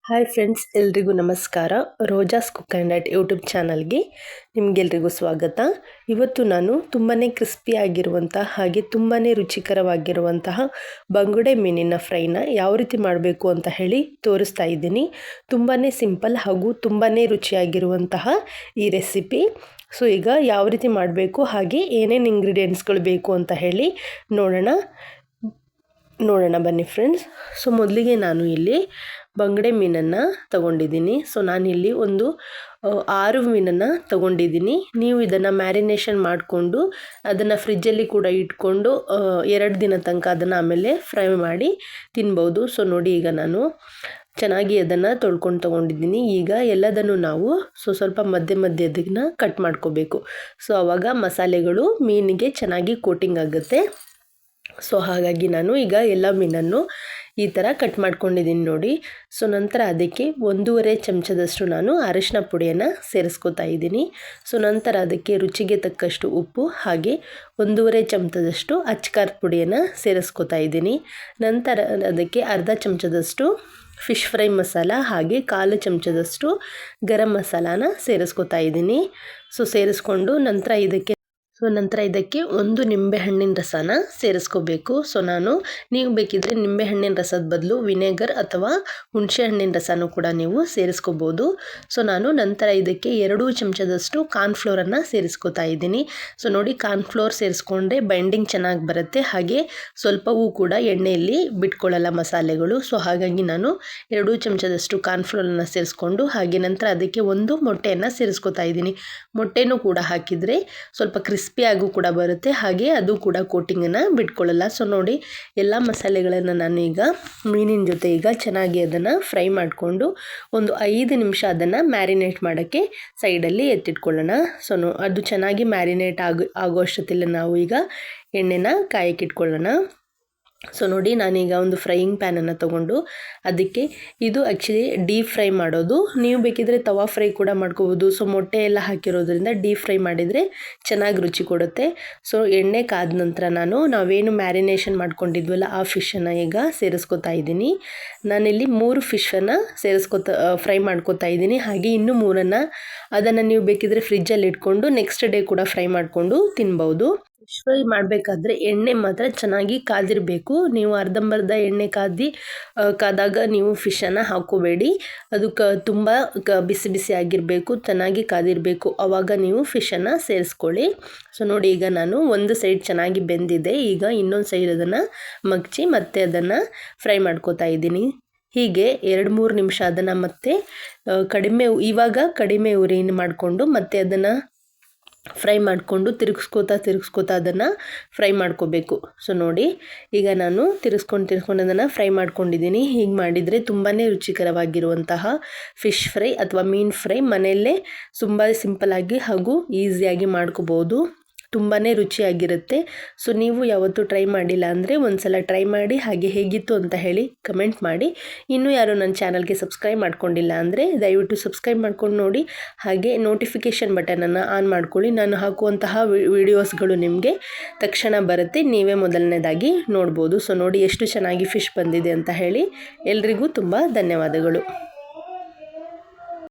Hi friends, ಎಲ್ರಿಗೂ ನಮಸ್ಕಾರ. ರೋಜಾಸ್ cook and art YouTube ಚಾನಲ್ಗೆ ನಿಮಗೆಲ್ರಿಗೂ ಸ್ವಾಗತ. ಇವತ್ತು ನಾನು ತುಂಬಾ ಕ್ರಿಸ್ಪಿಯಾಗಿರುವಂತಹ ಹಾಗೆ ತುಂಬಾ ರುಚಿಕರವಾಗಿರುವಂತಹ ಬಂಗುಡೆ ಮೀನಿನ ಫ್ರೈನ ಯಾವ ರೀತಿ ಮಾಡಬೇಕು ಅಂತ ಹೇಳಿ ತೋರಿಸ್ತಾ ಇದ್ದೀನಿ. ತುಂಬಾ ಸಿಂಪಲ್ ಹಾಗೂ ತುಂಬಾ ರುಚಿಯಾಗಿರುವಂತಹ ಈ ರೆಸಿಪಿ. ಸೊ ಈಗ ಯಾವ ರೀತಿ ಮಾಡಬೇಕು ಹಾಗೆ ಏನೇನು ಇಂಗ್ರೀಡಿಯೆಂಟ್ಸ್ಗಳು ಬೇಕು ಅಂತ ಹೇಳಿ ನೋಡೋಣ ಬನ್ನಿ ಫ್ರೆಂಡ್ಸ್. ಸೊ ಮೊದಲಿಗೆ ನಾನು ಇಲ್ಲಿ ಬಂಗಡೆ ಮೀನನ್ನು ತಗೊಂಡಿದ್ದೀನಿ. ಸೊ ನಾನಿಲ್ಲಿ ಒಂದು 6 ಮೀನನ್ನು ತಗೊಂಡಿದ್ದೀನಿ. ನೀವು ಇದನ್ನು ಮ್ಯಾರಿನೇಷನ್ ಮಾಡಿಕೊಂಡು ಅದನ್ನು ಫ್ರಿಜ್ಜಲ್ಲಿ ಕೂಡ ಇಟ್ಕೊಂಡು 2 ದಿನ ತನಕ ಅದನ್ನು ಆಮೇಲೆ ಫ್ರೈ ಮಾಡಿ ತಿನ್ಬೋದು. ಸೊ ನೋಡಿ, ಈಗ ನಾನು ಚೆನ್ನಾಗಿ ಅದನ್ನು ತೊಳ್ಕೊಂಡು ತೊಗೊಂಡಿದ್ದೀನಿ. ಈಗ ಎಲ್ಲದನ್ನು ನಾವು ಸ್ವಲ್ಪ ಮಧ್ಯದನ್ನ ಕಟ್ ಮಾಡ್ಕೋಬೇಕು. ಸೊ ಆವಾಗ ಮಸಾಲೆಗಳು ಮೀನಿಗೆ ಚೆನ್ನಾಗಿ ಕೋಟಿಂಗ್ ಆಗುತ್ತೆ. ಸೊ ಹಾಗಾಗಿ ನಾನು ಈಗ ಎಲ್ಲ ಮೀನನ್ನು ಈ ಥರ ಕಟ್ ಮಾಡ್ಕೊಂಡಿದ್ದೀನಿ ನೋಡಿ. ಸೊ ನಂತರ ಅದಕ್ಕೆ 1.5 ಚಮಚದಷ್ಟು ನಾನು ಅರಿಶಿನ ಪುಡಿಯನ್ನು ಸೇರಿಸ್ಕೊತಾ ಇದ್ದೀನಿ. ಸೊ ನಂತರ ಅದಕ್ಕೆ ರುಚಿಗೆ ತಕ್ಕಷ್ಟು ಉಪ್ಪು ಹಾಗೆ 1.5 ಚಮಚದಷ್ಟು ಅಚ್ಕಾರದ ಪುಡಿಯನ್ನು ಸೇರಿಸ್ಕೊತಾ ಇದ್ದೀನಿ. ನಂತರ ಅದಕ್ಕೆ ಅರ್ಧ ಚಮಚದಷ್ಟು ಫಿಶ್ ಫ್ರೈ ಮಸಾಲ ಹಾಗೆ 1/4 ಚಮಚದಷ್ಟು ಗರಂ ಮಸಾಲಾನ ಸೇರಿಸ್ಕೊತಾ ಇದ್ದೀನಿ. ಸೊ ಸೇರಿಸ್ಕೊಂಡು ನಂತರ ಇದಕ್ಕೆ 1 ನಿಂಬೆಹಣ್ಣಿನ ರಸನ ಸೇರಿಸ್ಕೋಬೇಕು. ಸೊ ನೀವು ಬೇಕಿದ್ದರೆ ನಿಂಬೆಹಣ್ಣಿನ ರಸದ ಬದಲು ವಿನೆಗರ್ ಅಥವಾ ಹುಣಸೆ ಹಣ್ಣಿನ ರಸನೂ ಕೂಡ ನೀವು ಸೇರಿಸ್ಕೋಬೋದು. ಸೊ ನಾನು ನಂತರ ಇದಕ್ಕೆ 2 ಚಮಚದಷ್ಟು ಕಾರ್ನ್ಫ್ಲೋರನ್ನು ಸೇರಿಸ್ಕೋತಾ ಇದ್ದೀನಿ. ಸೊ ನೋಡಿ, ಕಾರ್ನ್ಫ್ಲೋರ್ ಸೇರಿಸ್ಕೊಂಡ್ರೆ ಬೈಂಡಿಂಗ್ ಚೆನ್ನಾಗಿ ಬರುತ್ತೆ, ಹಾಗೆ ಸ್ವಲ್ಪವೂ ಕೂಡ ಎಣ್ಣೆಯಲ್ಲಿ ಬಿಟ್ಕೊಳ್ಳಲ್ಲ ಮಸಾಲೆಗಳು. ಸೊ ಹಾಗಾಗಿ ನಾನು 2 ಚಮಚದಷ್ಟು ಕಾರ್ನ್ಫ್ಲೋರನ್ನು ಸೇರಿಸ್ಕೊಂಡು ಹಾಗೆ ನಂತರ ಅದಕ್ಕೆ 1 ಮೊಟ್ಟೆಯನ್ನು ಸೇರಿಸ್ಕೋತಾ ಇದ್ದೀನಿ. ಮೊಟ್ಟೆನೂ ಕೂಡ ಹಾಕಿದರೆ ಸ್ವಲ್ಪ ಕ್ರಿಸ್ಪಿಯಾಗೂ ಕೂಡ ಬರುತ್ತೆ, ಹಾಗೆ ಅದು ಕೂಡ ಕೋಟಿಂಗನ್ನು ಬಿಟ್ಕೊಳ್ಳಲ್ಲ. ಸೊ ನೋಡಿ, ಎಲ್ಲ ಮಸಾಲೆಗಳನ್ನು ನಾನು ಈಗ ಮೀನಿನ ಜೊತೆ ಈಗ ಚೆನ್ನಾಗಿ ಅದನ್ನು ಫ್ರೈ ಮಾಡಿಕೊಂಡು ಒಂದು 5 ನಿಮಿಷ ಅದನ್ನು ಮ್ಯಾರಿನೇಟ್ ಮಾಡೋಕ್ಕೆ ಸೈಡಲ್ಲಿ ಎತ್ತಿಟ್ಕೊಳ್ಳೋಣ. ಸೊ ಅದು ಚೆನ್ನಾಗಿ ಮ್ಯಾರಿನೇಟ್ ಆಗೋ ಅಷ್ಟೊತ್ತಿಲ್ಲ ನಾವು ಈಗ ಎಣ್ಣೆನ ಕಾಯಕ್ಕಿಟ್ಕೊಳ್ಳೋಣ. ಸೊ ನೋಡಿ, ನಾನೀಗ ಒಂದು ಫ್ರೈಯಿಂಗ್ ಪ್ಯಾನನ್ನು ತೊಗೊಂಡು ಅದಕ್ಕೆ ಇದು ಆ್ಯಕ್ಚುಲಿ ಡೀಪ್ ಫ್ರೈ ಮಾಡೋದು. ನೀವು ಬೇಕಿದ್ರೆ ತವಾ ಫ್ರೈ ಕೂಡ ಮಾಡ್ಕೋಬೋದು. ಸೊ ಮೊಟ್ಟೆ ಎಲ್ಲ ಹಾಕಿರೋದ್ರಿಂದ ಡೀಪ್ ಫ್ರೈ ಮಾಡಿದರೆ ಚೆನ್ನಾಗಿ ರುಚಿ ಕೊಡುತ್ತೆ. ಸೊ ಎಣ್ಣೆ ಕಾದ ನಂತರ ನಾವೇನು ಮ್ಯಾರಿನೇಷನ್ ಮಾಡ್ಕೊಂಡಿದ್ವಲ್ಲ ಆ ಫಿಶನ್ನು ಈಗ ಸೇರಿಸ್ಕೊತಾ ಇದ್ದೀನಿ. ನಾನಿಲ್ಲಿ 3 ಫಿಶನ್ನು ಫ್ರೈ ಮಾಡ್ಕೋತಾ ಇದ್ದೀನಿ. ಹಾಗೆ ಇನ್ನೂ 3 ಅದನ್ನು ನೀವು ಬೇಕಿದ್ರೆ ಫ್ರಿಜ್ಜಲ್ಲಿ ಇಟ್ಕೊಂಡು ನೆಕ್ಸ್ಟ್ ಡೇ ಕೂಡ ಫ್ರೈ ಮಾಡಿಕೊಂಡು ತಿನ್ಬೋದು. ಫಿಶ್ ಫ್ರೈ ಮಾಡಬೇಕಾದ್ರೆ ಎಣ್ಣೆ ಮಾತ್ರ ಚೆನ್ನಾಗಿ ಕಾದಿರಬೇಕು. ನೀವು ಅರ್ಧಂಬರ್ಧ ಎಣ್ಣೆ ಕಾದಾಗ ನೀವು ಫಿಶನ್ನು ಹಾಕೋಬೇಡಿ. ಅದು ತುಂಬ ಬಿಸಿ ಆಗಿರಬೇಕು, ಚೆನ್ನಾಗಿ ಕಾದಿರಬೇಕು. ಆವಾಗ ನೀವು ಫಿಶನ್ನು ಸೇರಿಸ್ಕೊಳ್ಳಿ. ಸೊ ನೋಡಿ, ಈಗ ನಾನು ಒಂದು ಸೈಡ್ ಚೆನ್ನಾಗಿ ಬೆಂದಿದೆ. ಈಗ ಇನ್ನೊಂದು ಸೈಡ್ ಅದನ್ನು ಮಗ್ಚಿ ಮತ್ತೆ ಅದನ್ನು ಫ್ರೈ ಮಾಡ್ಕೋತಾ ಇದ್ದೀನಿ. ಹೀಗೆ 2-3 ನಿಮಿಷ ಅದನ್ನು ಮತ್ತೆ ಕಡಿಮೆ ಉರಿನ ಮಾಡಿಕೊಂಡು ಮತ್ತೆ ಅದನ್ನು ಫ್ರೈ ಮಾಡಿಕೊಂಡು ತಿರುಗಿಸ್ಕೋತಾ ಅದನ್ನು ಫ್ರೈ ಮಾಡ್ಕೋಬೇಕು. ಸೊ ನೋಡಿ, ಈಗ ನಾನು ತಿರುಗಿಸ್ಕೊಂಡು ಅದನ್ನು ಫ್ರೈ ಮಾಡ್ಕೊಂಡಿದ್ದೀನಿ. ಹೀಗೆ ಮಾಡಿದರೆ ತುಂಬಾ ರುಚಿಕರವಾಗಿರುವಂತಹ ಫಿಶ್ ಫ್ರೈ ಅಥವಾ ಮೀನು ಫ್ರೈ ಮನೆಯಲ್ಲೇ ತುಂಬ ಸಿಂಪಲ್ಲಾಗಿ ಹಾಗೂ ಈಸಿಯಾಗಿ ಮಾಡ್ಕೋಬೋದು. ತುಂಬಾ ರುಚಿಯಾಗಿರುತ್ತೆ. ಸೊ ನೀವು ಯಾವತ್ತೂ ಟ್ರೈ ಮಾಡಿಲ್ಲ ಅಂದರೆ ಒಂದ್ಸಲ ಟ್ರೈ ಮಾಡಿ, ಹಾಗೆ ಹೇಗಿತ್ತು ಅಂತ ಹೇಳಿ ಕಮೆಂಟ್ ಮಾಡಿ. ಇನ್ನೂ ಯಾರು ನನ್ನ ಚಾನಲ್ಗೆ ಸಬ್ಸ್ಕ್ರೈಬ್ ಮಾಡ್ಕೊಂಡಿಲ್ಲ ಅಂದರೆ ದಯವಿಟ್ಟು ಸಬ್ಸ್ಕ್ರೈಬ್ ಮಾಡ್ಕೊಂಡು ನೋಡಿ, ಹಾಗೆ ನೋಟಿಫಿಕೇಷನ್ ಬಟನನ್ನು ಆನ್ ಮಾಡ್ಕೊಳ್ಳಿ. ನಾನು ಹಾಕುವಂತಹ ವಿಡಿಯೋಸ್ಗಳು ನಿಮಗೆ ತಕ್ಷಣ ಬರುತ್ತೆ, ನೀವೇ ಮೊದಲನೇದಾಗಿ ನೋಡ್ಬೋದು. ಸೊ ನೋಡಿ ಎಷ್ಟು ಚೆನ್ನಾಗಿ ಫಿಶ್ ಬಂದಿದೆ ಅಂತ ಹೇಳಿ. ಎಲ್ರಿಗೂ ತುಂಬ ಧನ್ಯವಾದಗಳು.